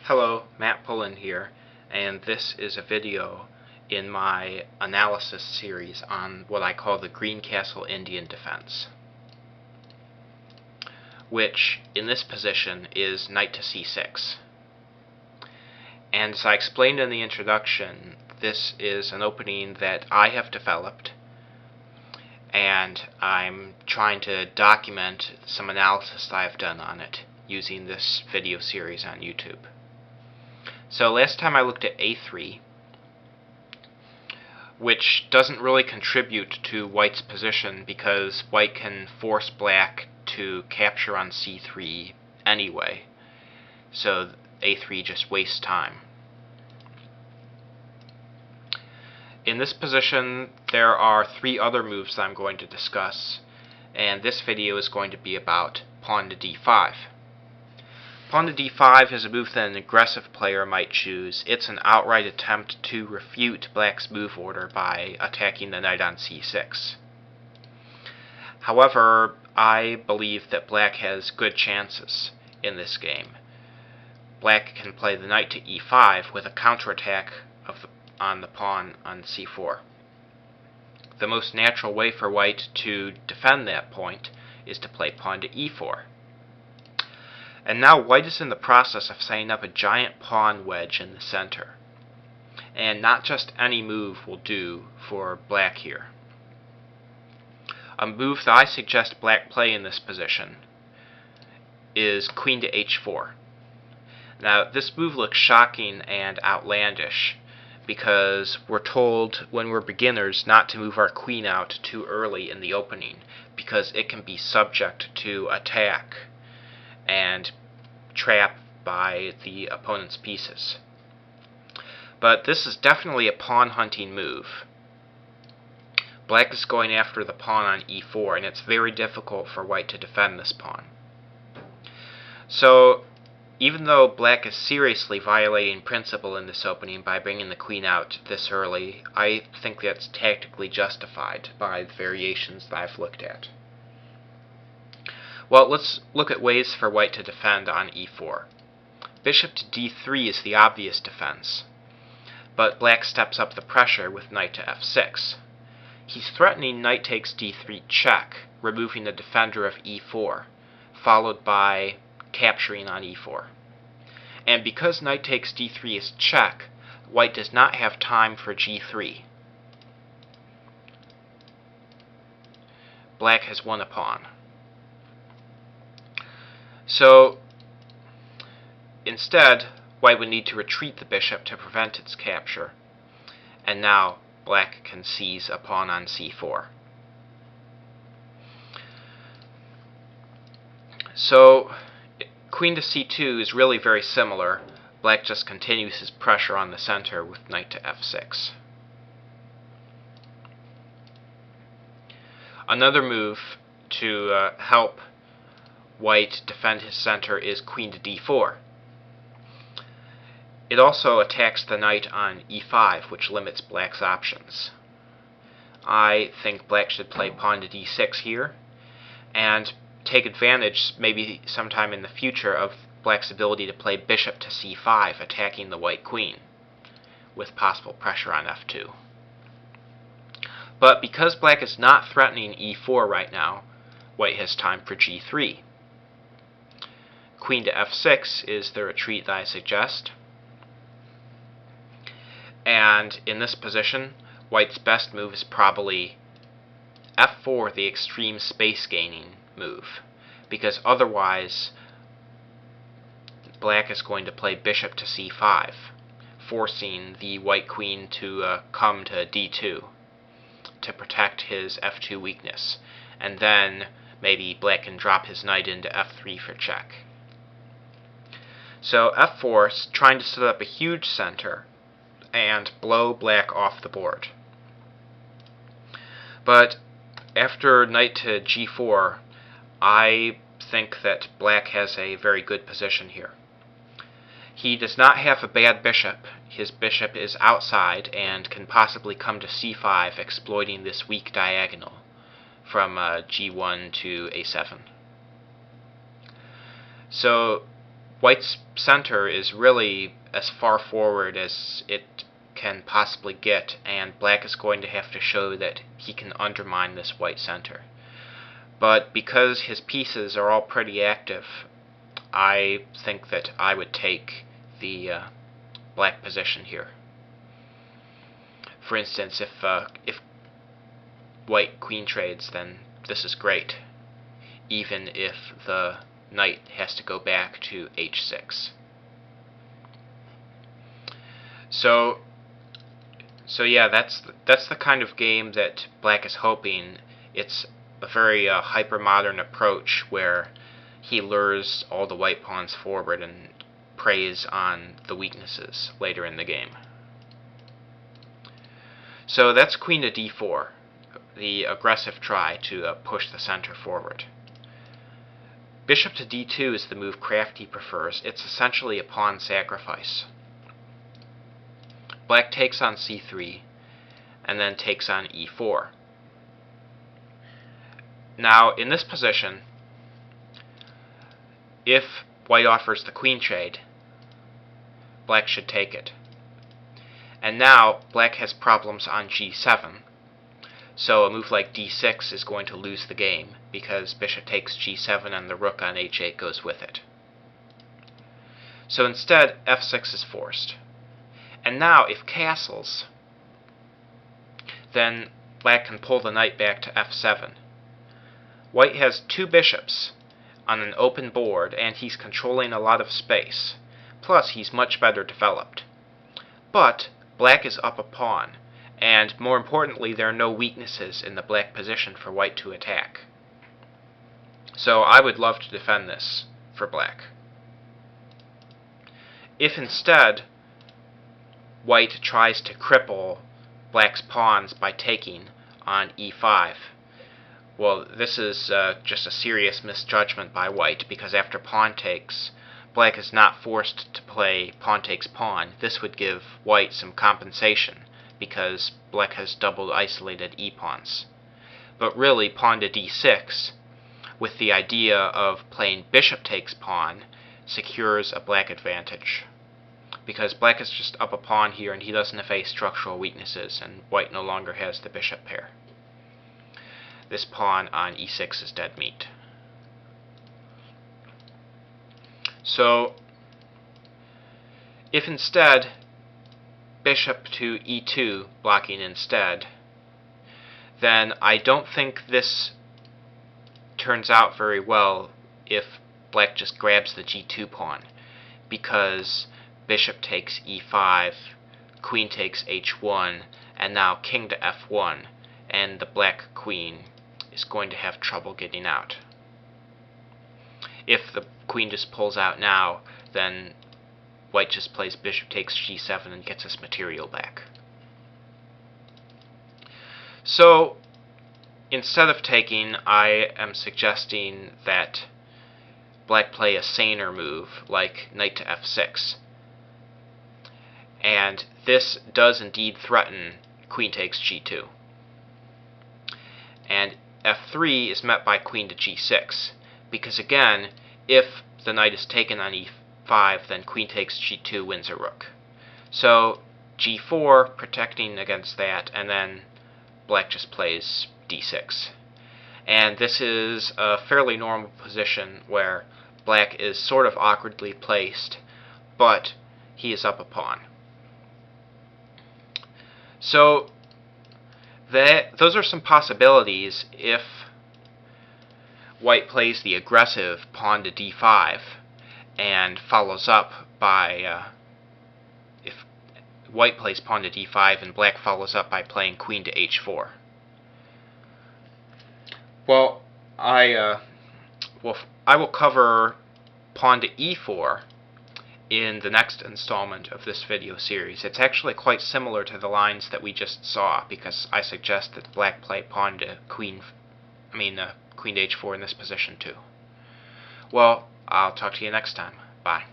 Hello, Matt Pullen here, and this is a video in my analysis series on what I call the GreenCastle-Indian Defense, which in this position is knight to c6. And as I explained in the introduction, this is an opening that I have developed, and I'm trying to document some analysis that I've done on it using this video series on YouTube. So last time I looked at a3, which doesn't really contribute to white's position because white can force black to capture on c3 anyway, so a3 just wastes time. In this position, there are three other moves that I'm going to discuss, and this video is going to be about pawn to d5. Pawn to d5 is a move that an aggressive player might choose. It's an outright attempt to refute black's move order by attacking the knight on c6. However, I believe that black has good chances in this game. Black can play the knight to e5 with a counterattack on the pawn on c4. The most natural way for white to defend that point is to play pawn to e4. And now white is in the process of setting up a giant pawn wedge in the center. And not just any move will do for black here. A move that I suggest black play in this position is queen to h4. Now this move looks shocking and outlandish because we're told when we're beginners not to move our queen out too early in the opening because it can be subject to attack and trapped by the opponent's pieces. But this is definitely a pawn hunting move. Black is going after the pawn on e4, and it's very difficult for white to defend this pawn. So even though black is seriously violating principle in this opening by bringing the queen out this early, I think that's tactically justified by the variations that I've looked at. Well, let's look at ways for white to defend on e4. Bishop to d3 is the obvious defense, but black steps up the pressure with knight to f6. He's threatening knight takes d3 check, removing the defender of e4, followed by capturing on e4. And because knight takes d3 is check, white does not have time for g3. Black has won a pawn. So instead, white would need to retreat the bishop to prevent its capture, and now black can seize a pawn on c4. So queen to c2 is really very similar. Black just continues his pressure on the center with knight to f6. Another move to help white defend his center is queen to d4. It also attacks the knight on e5, which limits black's options. I think black should play pawn to d6 here, and take advantage, maybe sometime in the future, of black's ability to play bishop to c5, attacking the white queen, with possible pressure on f2. But because black is not threatening e4 right now, white has time for g3. Queen to f6 is the retreat that I suggest. And in this position, white's best move is probably f4, the extreme space gaining move, because otherwise black is going to play bishop to c5, forcing the white queen to come to d2 to protect his f2 weakness, and then maybe black can drop his knight into f3 for check. So f4 is trying to set up a huge center and blow black off the board. But after knight to g4, I think that black has a very good position here. He does not have a bad bishop. His bishop is outside and can possibly come to c5, exploiting this weak diagonal from g1 to a7. So White's center is really as far forward as it can possibly get, and black is going to have to show that he can undermine this white center. But because his pieces are all pretty active, I think that I would take the black position here. For instance, if white queen trades, then this is great, even if the knight has to go back to h6. So yeah, that's the kind of game that black is hoping. It's a very hyper-modern approach where he lures all the white pawns forward and preys on the weaknesses later in the game. So that's queen to d4, the aggressive try to push the center forward. Bishop to d2 is the move Crafty prefers. It's essentially a pawn sacrifice. Black takes on c3 and then takes on e4. Now, in this position, if white offers the queen trade, black should take it. And now, black has problems on g7, so a move like d6 is going to lose the game, because bishop takes g7 and the rook on h8 goes with it. So instead, f6 is forced. And now, if castles, then black can pull the knight back to f7. White has two bishops on an open board, and he's controlling a lot of space. Plus, he's much better developed. But black is up a pawn, and more importantly, there are no weaknesses in the black position for white to attack. So I would love to defend this for black. If instead white tries to cripple black's pawns by taking on e5, well, this is just a serious misjudgment by white, because after pawn takes, black is not forced to play pawn takes pawn. This would give white some compensation, because black has double isolated e-pawns. But really, pawn to d6, with the idea of playing bishop takes pawn, secures a black advantage. Because black is just up a pawn here, and he doesn't face structural weaknesses, and white no longer has the bishop pair. This pawn on e6 is dead meat. So, if instead bishop to e2 blocking instead, then I don't think this turns out very well if black just grabs the g2 pawn, because bishop takes e5, queen takes h1, and now king to f1, and the black queen is going to have trouble getting out. If the queen just pulls out now, then white just plays bishop takes g7 and gets his material back. So, instead of taking, I am suggesting that black play a saner move, like knight to f6. And this does indeed threaten queen takes g2. And f3 is met by queen to g6, because again, if the knight is taken on e5, then queen takes g2 wins a rook. So g4 protecting against that, and then black just plays d6. And this is a fairly normal position where black is sort of awkwardly placed, but he is up a pawn. So those are some possibilities if white plays the aggressive pawn to d5 and follows up by, if white plays pawn to d5 and black follows up by playing queen to h4. Well, I will cover pawn to e4 in the next installment of this video series. It's actually quite similar to the lines that we just saw, because I suggest that black play pawn to queen to h4 in this position too. Well, I'll talk to you next time. Bye.